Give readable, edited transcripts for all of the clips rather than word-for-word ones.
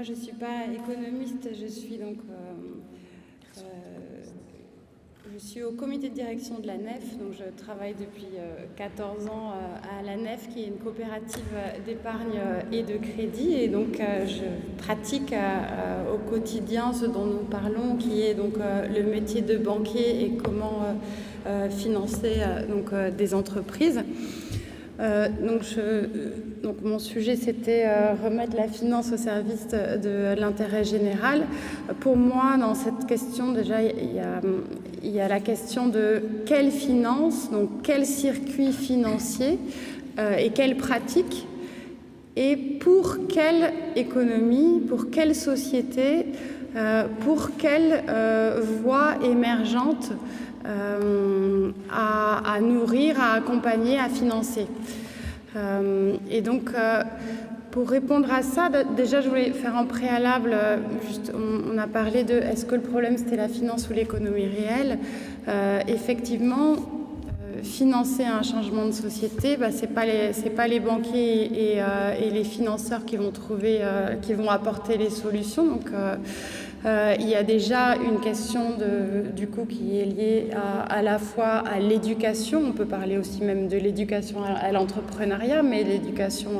je ne suis pas économiste, je suis je suis au comité de direction de la NEF, donc je travaille depuis 14 ans à la NEF, qui est une coopérative d'épargne et de crédit, et donc je pratique au quotidien ce dont nous parlons, qui est donc le métier de banquier et comment financer des entreprises. Donc mon sujet, c'était remettre la finance au service de l'intérêt général. Pour moi, dans cette question, déjà, il y a la question de quelle finance, donc quel circuit financier et quelle pratique, et pour quelle économie, pour quelle société, pour quelle voie émergente à nourrir, à accompagner, à financer. Et donc, pour répondre à ça, déjà, je voulais faire un préalable. On a parlé de est-ce que le problème c'était la finance ou l'économie réelle. Effectivement, financer un changement de société, c'est pas les banquiers et les financeurs qui vont apporter les solutions. Donc, il y a déjà une question du coup qui est liée à la fois à l'éducation, on peut parler aussi même de l'éducation à l'entrepreneuriat, mais l'éducation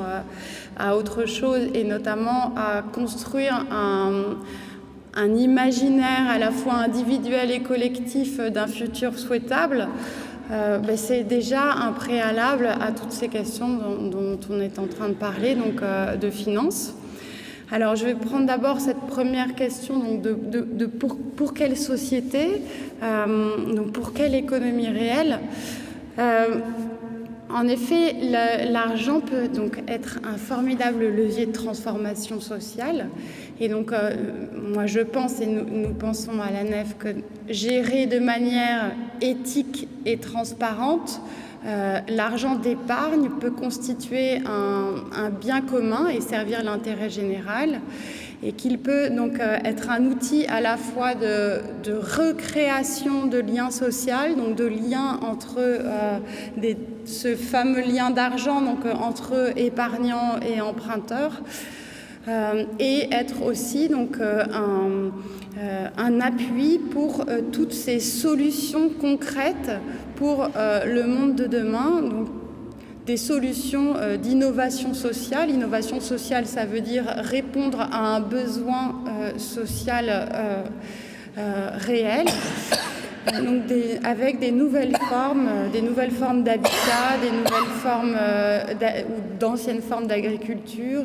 à autre chose, et notamment à construire un imaginaire à la fois individuel et collectif d'un futur souhaitable. C'est déjà un préalable à toutes ces questions dont on est en train de parler, donc de finances. Alors, je vais prendre d'abord cette première question, donc pour quelle société, donc pour quelle économie réelle. En effet, l'argent peut donc être un formidable levier de transformation sociale. Et donc, moi, je pense, et nous pensons à la NEF, que gérer de manière éthique et transparente, l'argent d'épargne peut constituer un bien commun et servir l'intérêt général, et qu'il peut donc être un outil à la fois de recréation de liens sociaux, donc de liens entre ce fameux lien d'argent, donc entre épargnants et emprunteurs, et être aussi donc un appui pour toutes ces solutions concrètes pour le monde de demain, donc des solutions d'innovation sociale. Innovation sociale, ça veut dire répondre à un besoin social réel, donc avec des nouvelles formes d'habitat, des nouvelles formes ou d'anciennes formes d'agriculture,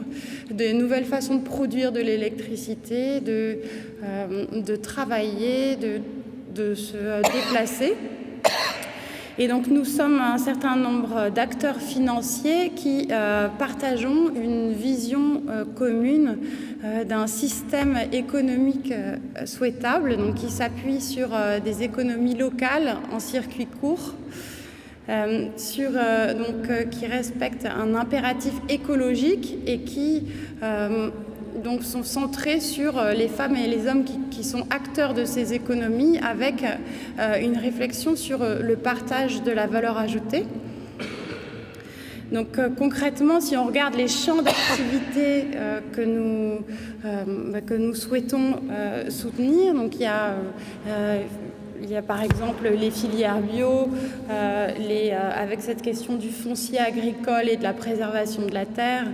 de nouvelles façons de produire de l'électricité, de travailler, de se déplacer. Et donc nous sommes un certain nombre d'acteurs financiers qui partageons une vision commune d'un système économique souhaitable, donc qui s'appuie sur des économies locales en circuit court, qui respectent un impératif écologique et qui donc sont centrés sur les femmes et les hommes qui sont acteurs de ces économies, avec une réflexion sur le partage de la valeur ajoutée. Donc concrètement, si on regarde les champs d'activité que nous souhaitons soutenir, donc il y a par exemple les filières bio, avec cette question du foncier agricole et de la préservation de la terre,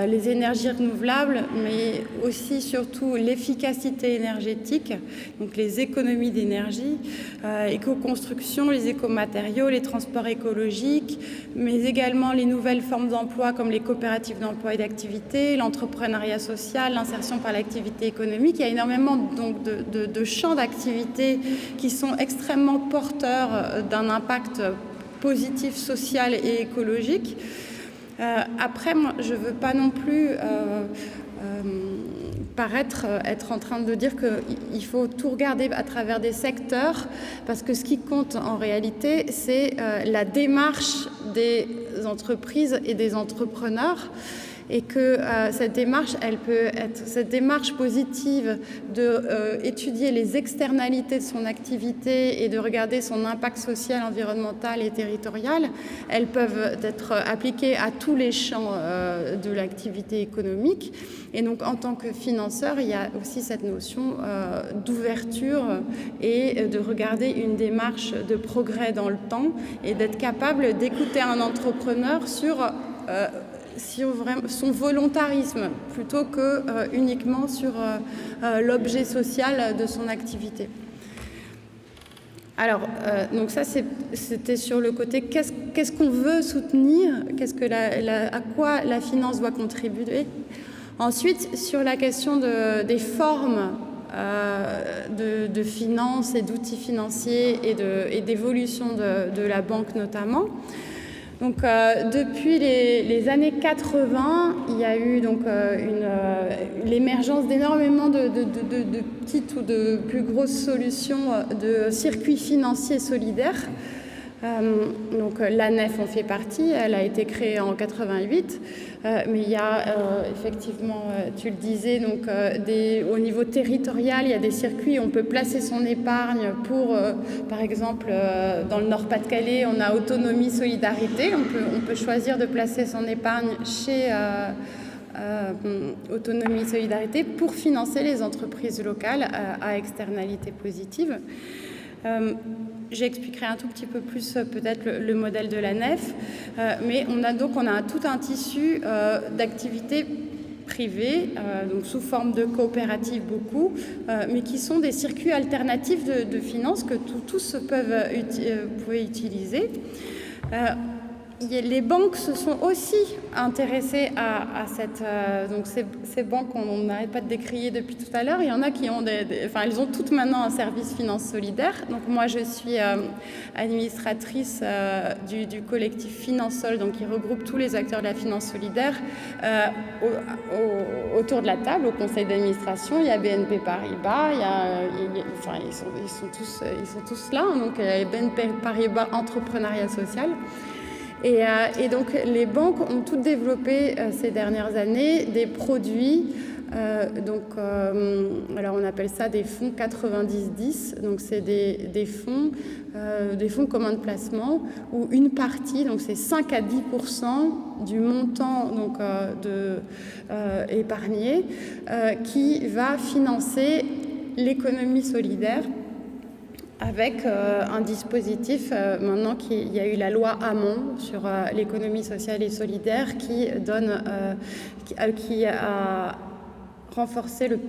les énergies renouvelables, mais aussi surtout l'efficacité énergétique, donc les économies d'énergie, éco-construction, les écomatériaux, les transports écologiques, mais également les nouvelles formes d'emploi comme les coopératives d'emploi et d'activité, l'entrepreneuriat social, l'insertion par l'activité économique. Il y a énormément donc de champs d'activité qui sont extrêmement porteurs d'un impact positif social et écologique. Après, moi, je ne veux pas non plus être en train de dire qu'il faut tout regarder à travers des secteurs, parce que ce qui compte en réalité, c'est la démarche des entreprises et des entrepreneurs. et que cette démarche positive d'étudier les externalités de son activité et de regarder son impact social, environnemental et territorial, elles peuvent être appliquées à tous les champs de l'activité économique. Et donc, en tant que financeur, il y a aussi cette notion d'ouverture et de regarder une démarche de progrès dans le temps et d'être capable d'écouter un entrepreneur sur son volontarisme plutôt que uniquement sur l'objet social de son activité. Alors, donc ça, c'était sur le côté qu'est-ce qu'on veut soutenir, à quoi la finance doit contribuer. Ensuite, sur la question des formes de finance et d'outils financiers et d'évolution de la banque notamment. Donc, depuis les années 80, il y a eu donc l'émergence d'énormément de petites ou de plus grosses solutions de circuits financiers solidaires. Donc l'ANEF en fait partie, elle a été créée en 88, mais il y a effectivement, tu le disais, donc au niveau territorial, il y a des circuits où on peut placer son épargne pour, par exemple, dans le Nord-Pas-de-Calais, on a Autonomie Solidarité, on peut choisir de placer son épargne chez Autonomie Solidarité pour financer les entreprises locales à externalité positive. J'expliquerai un tout petit peu plus peut-être le modèle de la NEF, mais on a tout un tissu d'activités privées, donc sous forme de coopératives beaucoup, mais qui sont des circuits alternatifs de finances que tous pouvez utiliser. Les banques se sont aussi intéressées à donc ces banques, on n'arrête pas de décrier depuis tout à l'heure. Il y en a qui ont elles ont toutes maintenant un service finance solidaire. Donc moi, je suis administratrice du collectif Finansol, donc qui regroupe tous les acteurs de la finance solidaire autour de la table, au conseil d'administration. Il y a BNP Paribas, ils sont tous là. Donc il y a BNP Paribas Entrepreneuriat Social. Et donc les banques ont toutes développé ces dernières années des produits, alors on appelle ça des fonds 90-10, donc c'est des fonds communs de placement où une partie, donc c'est 5 à 10% du montant donc, épargné qui va financer l'économie solidaire, avec un dispositif, maintenant qu'il y a eu la loi Hamon sur l'économie sociale et solidaire qui a renforcé le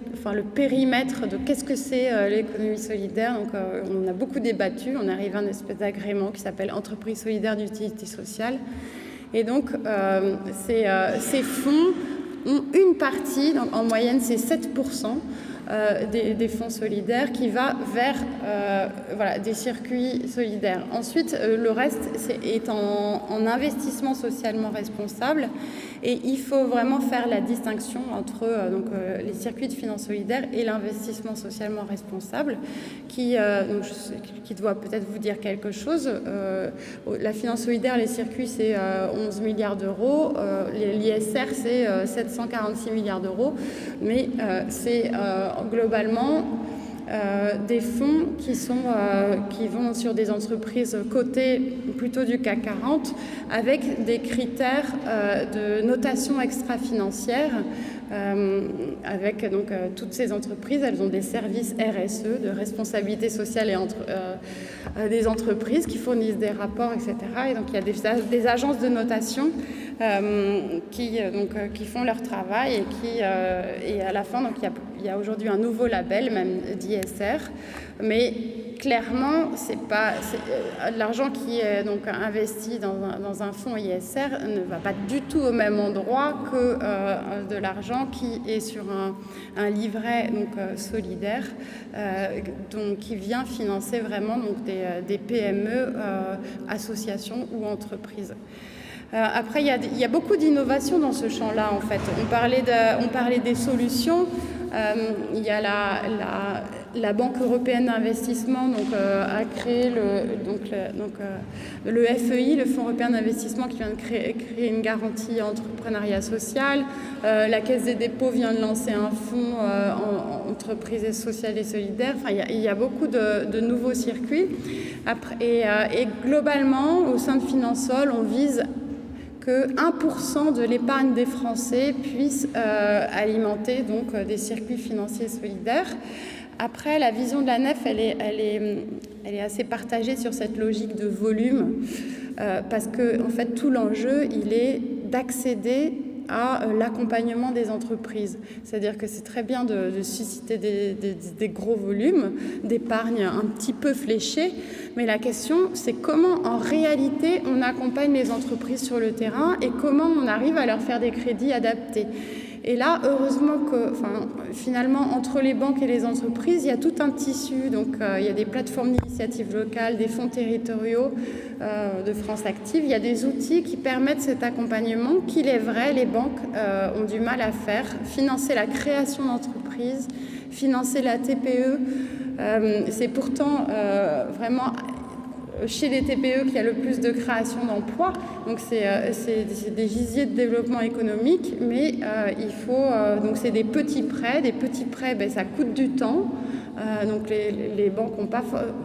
périmètre de qu'est-ce que c'est l'économie solidaire. Donc on a beaucoup débattu, on arrive à un espèce d'agrément qui s'appelle entreprise solidaire d'utilité sociale. Et donc ces fonds ont une partie, donc en moyenne c'est 7%, des fonds solidaires qui va vers des circuits solidaires. Ensuite, le reste est en investissement socialement responsable et il faut vraiment faire la distinction entre les circuits de finance solidaire et l'investissement socialement responsable qui doit peut-être vous dire quelque chose. La finance solidaire, les circuits, c'est 11 milliards d'euros. L'ISR, c'est 746 milliards d'euros. Mais c'est globalement des fonds qui vont sur des entreprises cotées plutôt du CAC 40 avec des critères de notation extra-financière. Avec toutes ces entreprises, elles ont des services RSE, de responsabilité sociale et des entreprises qui fournissent des rapports, etc. Et donc il y a des agences de notation qui font leur travail et à la fin, donc il y a aujourd'hui un nouveau label, même d'ISR, mais clairement, l'argent qui est donc investi dans un fonds ISR ne va pas du tout au même endroit que de l'argent qui est sur un livret solidaire, qui vient financer vraiment des PME, associations ou entreprises. Après, il y a beaucoup d'innovations dans ce champ-là, en fait. On parlait des solutions. Il y a la Banque européenne d'investissement a créé le FEI, le Fonds européen d'investissement, qui vient de créer une garantie entrepreneuriat social. La Caisse des dépôts vient de lancer un fonds en entreprise sociale et solidaire. Enfin, il y a beaucoup de nouveaux circuits. Et globalement, au sein de Finansol, on vise que 1% de l'épargne des Français puisse alimenter donc des circuits financiers solidaires. Après, la vision de la NEF, elle est assez partagée sur cette logique de volume, parce que en fait, tout l'enjeu, il est d'accéder à l'accompagnement des entreprises. C'est-à-dire que c'est très bien de susciter des gros volumes d'épargne un petit peu fléchés, mais la question, c'est comment en réalité on accompagne les entreprises sur le terrain et comment on arrive à leur faire des crédits adaptés. Et là, heureusement que finalement, entre les banques et les entreprises, il y a tout un tissu. Donc, il y a des plateformes d'initiatives locales, des fonds territoriaux de France Active. Il y a des outils qui permettent cet accompagnement qu'il est vrai, les banques ont du mal à faire. Financer la création d'entreprises, financer la TPE, c'est pourtant vraiment chez les TPE qu'il y a le plus de création d'emplois. Donc c'est des gisiers de développement économique, mais il faut donc c'est des petits prêts. Des petits prêts, ça coûte du temps. Donc les banques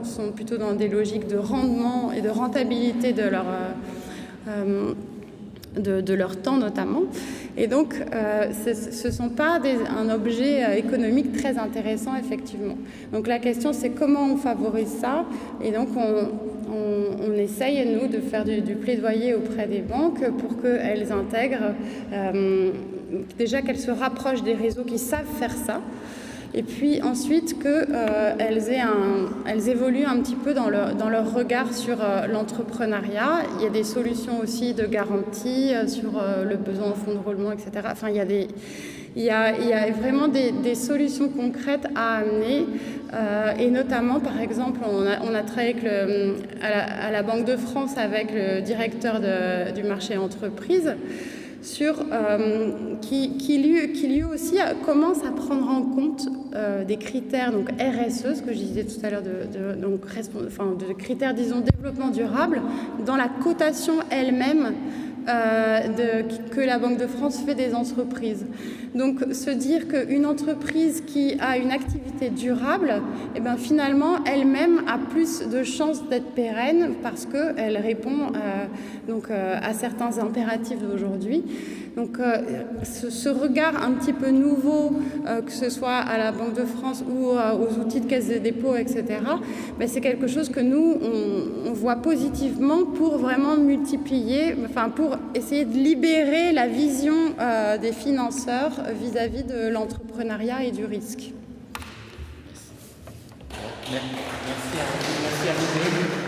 sont plutôt dans des logiques de rendement et de rentabilité de leur temps notamment. Et donc, ce ne sont pas un objet économique très intéressant, effectivement. Donc la question, c'est comment on favorise ça. Et donc, on essaye, nous, de faire du plaidoyer auprès des banques pour qu'elles intègrent, déjà qu'elles se rapprochent des réseaux qui savent faire ça. Et puis ensuite qu'elles évoluent un petit peu dans leur regard sur l'entrepreneuriat. Il y a des solutions aussi de garantie sur le besoin en fonds de roulement, etc. Enfin, il y a vraiment des solutions concrètes à amener. Et notamment, par exemple, on a travaillé à la Banque de France avec le directeur du marché entreprise, qui lui aussi commence à prendre en compte des critères donc RSE, ce que je disais tout à l'heure, de critères, disons, développement durable, dans la cotation elle-même que la Banque de France fait des entreprises. Donc, se dire qu'une entreprise qui a une activité durable, finalement, elle-même a plus de chances d'être pérenne parce qu'elle répond à certains impératifs d'aujourd'hui. Donc, ce regard un petit peu nouveau, que ce soit à la Banque de France ou aux outils de caisse des dépôts, etc., c'est quelque chose que nous, on voit positivement pour vraiment multiplier, pour essayer de libérer la vision des financeurs vis-à-vis de l'entrepreneuriat et du risque. Merci à vous.